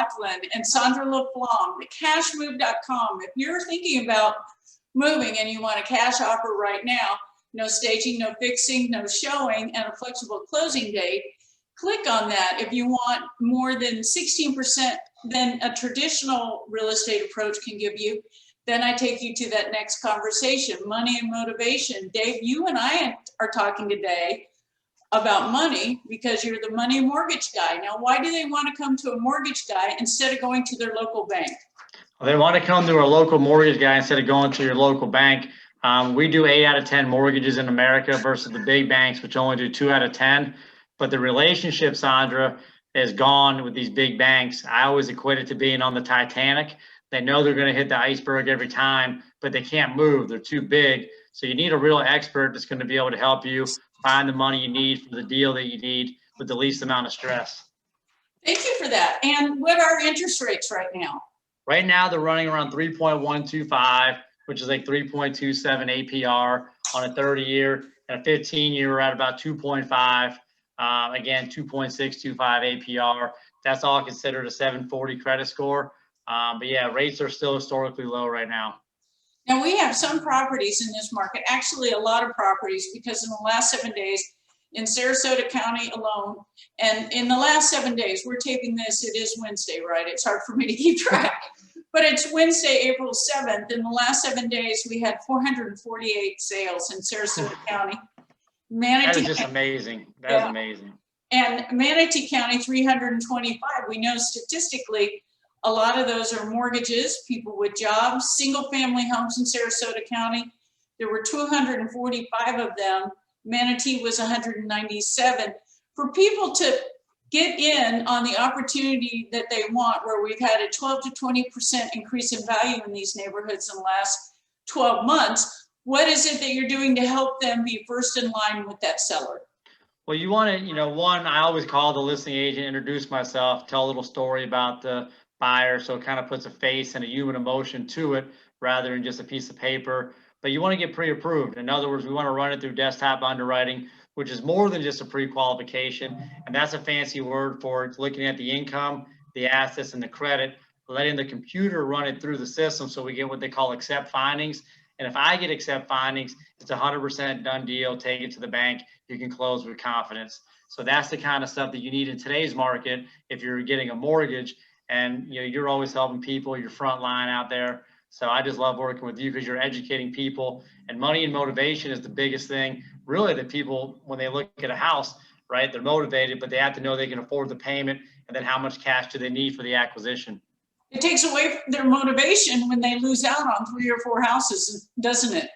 McLaughlin and Sandra LaFlamme, cashmove.com. If you're thinking about moving and you want a cash offer right now, no staging, no fixing, no showing, and a flexible closing date, click on that. If you want more than 16% than a traditional real estate approach can give you, then I take you to that next conversation, money and motivation. Dave, you and I are talking today about money because you're the money and mortgage guy. Now, why do they want to come to a mortgage guy instead of going to their local bank? Well, they want to come to a local mortgage guy instead of going to your local bank. We do 8 out of 10 mortgages in America versus the big banks, which only do 2 out of 10. But the relationship, Sandra, is gone with these big banks. I always equate it to being on the Titanic. They know they're going to hit the iceberg every time, but they can't move. They're too big. So you need a real expert that's going to be able to help you find the money you need for the deal that you need with the least amount of stress. Thank you for that. And what are interest rates right now? Right now, they're running around 3.125, which is like 3.27 APR on a 30-year, and a 15-year, we're at about 2.5. Again, 2.625 APR. That's all considered a 740 credit score. But yeah, rates are still historically low right now. Now we have some properties in this market, actually a lot of properties, because in the last 7 days in Sarasota County alone, and in the last 7 days, we're taping this, it is Wednesday, right? It's hard for me to keep track, but it's Wednesday, April 7th. In the last 7 days, we had 448 sales in Sarasota County. Manatee, that is just amazing. That is amazing. And Manatee County, 325. We know statistically, a lot of those are mortgages, people with jobs, single family homes in Sarasota County. There were 245 of them. Manatee was 197. For people to get in on the opportunity that they want, where we've had a 12 to 20% increase in value in these neighborhoods in the last 12 months, what is it that you're doing to help them be first in line with that seller? Well, you want to, one, I always call the listing agent, introduce myself, tell a little story about the buyer, so it kind of puts a face and a human emotion to it rather than just a piece of paper. But you want to get pre-approved. In other words, we want to run it through desktop underwriting, which is more than just a pre-qualification. And that's a fancy word for it's looking at the income, the assets, and the credit, letting the computer run it through the system so we get what they call accept findings. And if I get accept findings, it's a 100% done deal. Take it to the bank. You can close with confidence. So that's the kind of stuff that you need in today's market if you're getting a mortgage. And you're always helping people, you're front line out there. So I just love working with you because you're educating people, and money and motivation is the biggest thing really that people, when they look at a house, right, they're motivated, but they have to know they can afford the payment, and then how much cash do they need for the acquisition. It takes away their motivation when they lose out on 3 or 4 houses, doesn't it?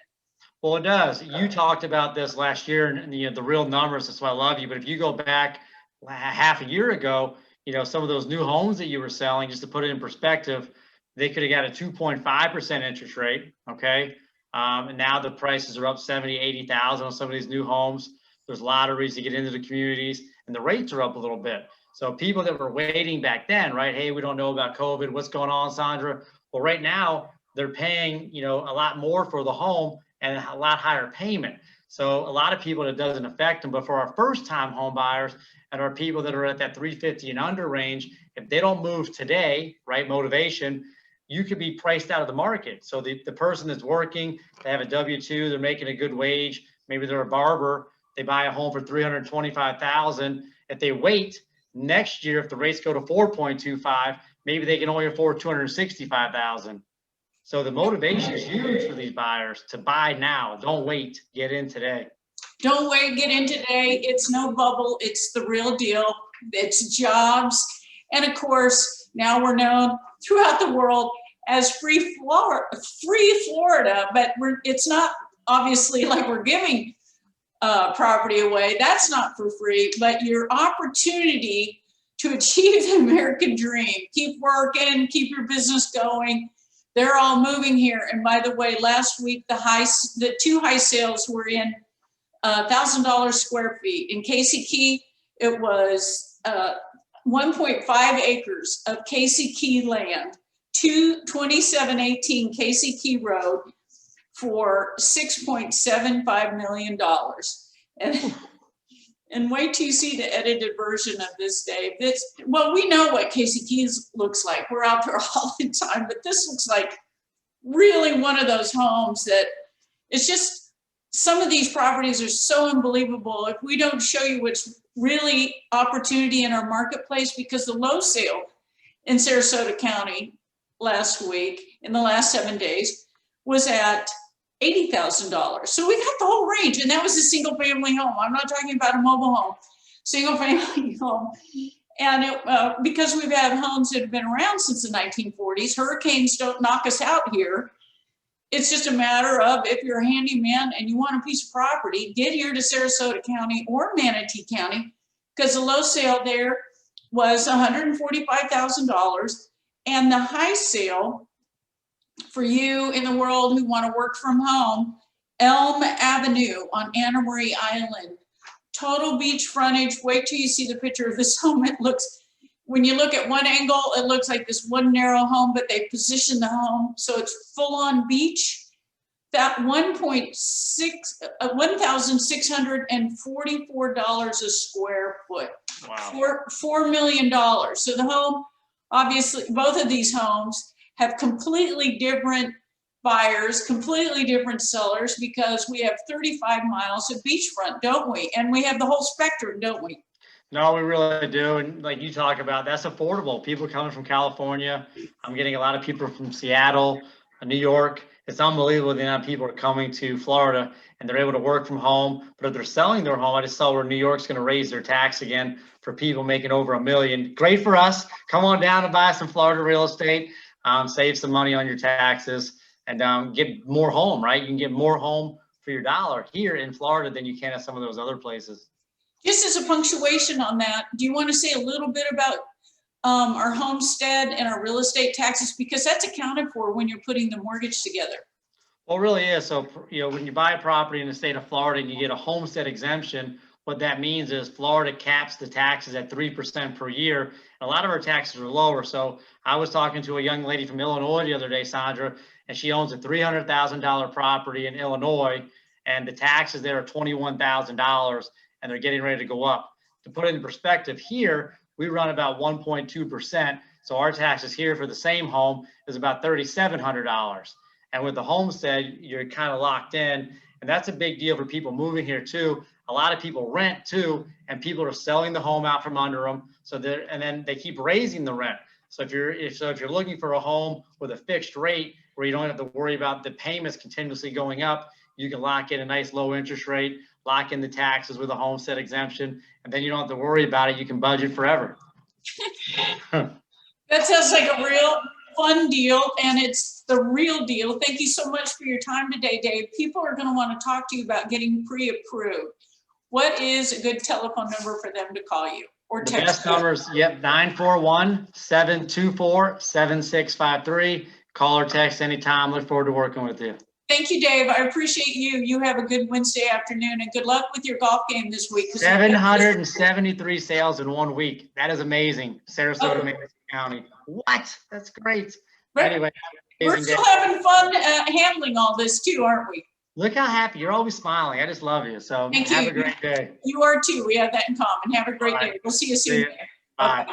Well, it does. You talked about this last year, and the real numbers, that's why I love you. But if you go back half a year ago, some of those new homes that you were selling, just to put it in perspective, they could have got a 2.5% interest rate, okay? And now the prices are up 70, 80,000 on some of these new homes. There's lotteries to get into the communities, and the rates are up a little bit. So people that were waiting back then, right? Hey, we don't know about COVID. What's going on, Sandra? Well, right now they're paying, a lot more for the home and a lot higher payment. So a lot of people, it doesn't affect them. But for our first-time home buyers and our people that are at that 350 and under range, if they don't move today, right, motivation, you could be priced out of the market. So the person that's working, they have a W-2, they're making a good wage, maybe they're a barber, they buy a home for $325,000. If they wait next year, if the rates go to 4.25, maybe they can only afford $265,000. So the motivation is huge for these buyers to buy now. Don't wait, get in today. Don't wait, get in today. It's no bubble, it's the real deal. It's jobs. And of course, now we're known throughout the world as free Florida, but it's not obviously like we're giving property away. That's not for free, but your opportunity to achieve the American dream. Keep working, keep your business going. They're all moving here. And by the way, last week, the 2 high sales were in $1,000 square feet. In Casey Key, it was 1.5 acres of Casey Key land, 2718 Casey Key Road for $6.75 million. And And wait till you see the edited version of this, Dave. Well, we know what Casey Keys looks like. We're out there all the time, but this looks like really one of those homes that it's just, some of these properties are so unbelievable. If we don't show you what's really opportunity in our marketplace, because the low sale in Sarasota County last week, in the last 7 days, was at $80,000. So we got the whole range, and that was a single family home. I'm not talking about a mobile home, single family home. And because we've had homes that have been around since the 1940s, hurricanes don't knock us out here. It's just a matter of, if you're a handyman and you want a piece of property, get here to Sarasota County or Manatee County, because the low sale there was $145,000, and the high sale for you in the world who want to work from home, Elm Avenue on Anna Marie Island, total beach frontage. Wait till you see the picture of this home. It looks, when you look at one angle, it looks like this one narrow home, but they position the home so it's full on beach. That $1,644 a square foot. Wow. $4 million. So the home, obviously, both of these homes have completely different buyers, completely different sellers, because we have 35 miles of beachfront, don't we? And we have the whole spectrum, don't we? No, we really do. And like you talk about, that's affordable. People coming from California. I'm getting a lot of people from Seattle, New York. It's unbelievable the amount of people are coming to Florida and they're able to work from home. But if they're selling their home, I just saw where New York's going to raise their tax again for people making over $1 million. Great for us. Come on down and buy some Florida real estate. Save some money on your taxes, and get more home, right? You can get more home for your dollar here in Florida than you can at some of those other places. Just as a punctuation on that, do you want to say a little bit about our homestead and our real estate taxes? Because that's accounted for when you're putting the mortgage together. Well, it really is. So, when you buy a property in the state of Florida and you get a homestead exemption, what that means is Florida caps the taxes at 3% per year. A lot of our taxes are lower. So I was talking to a young lady from Illinois the other day, Sandra, and she owns a $300,000 property in Illinois, and the taxes there are $21,000, and they're getting ready to go up. To put it in perspective, here we run about 1.2%. So our taxes here for the same home is about $3,700. And with the homestead, you're kind of locked in. And that's a big deal for people moving here too. A lot of people rent too, and people are selling the home out from under them. So and then they keep raising the rent. So if you're looking for a home with a fixed rate where you don't have to worry about the payments continuously going up, you can lock in a nice low interest rate, lock in the taxes with a homestead exemption, and then you don't have to worry about it. You can budget forever. That sounds like a real fun deal, and it's the real deal. Thank you so much for your time today, Dave. People are going to want to talk to you about getting pre-approved. What is a good telephone number for them to call you or text? The best numbers, 941-724-7653. Call or text anytime. Look forward to working with you. Thank you, Dave. I appreciate you. You have a good Wednesday afternoon, and good luck with your golf game this week. 773 sales in 1 week. That is amazing. Sarasota, Manatee County. What? That's great. Anyway, we're still having fun handling all this too, aren't we? Look how happy. You're always smiling. I just love you. So have a great day. You are too. We have that in common. Have a great day. We'll see you soon. Bye.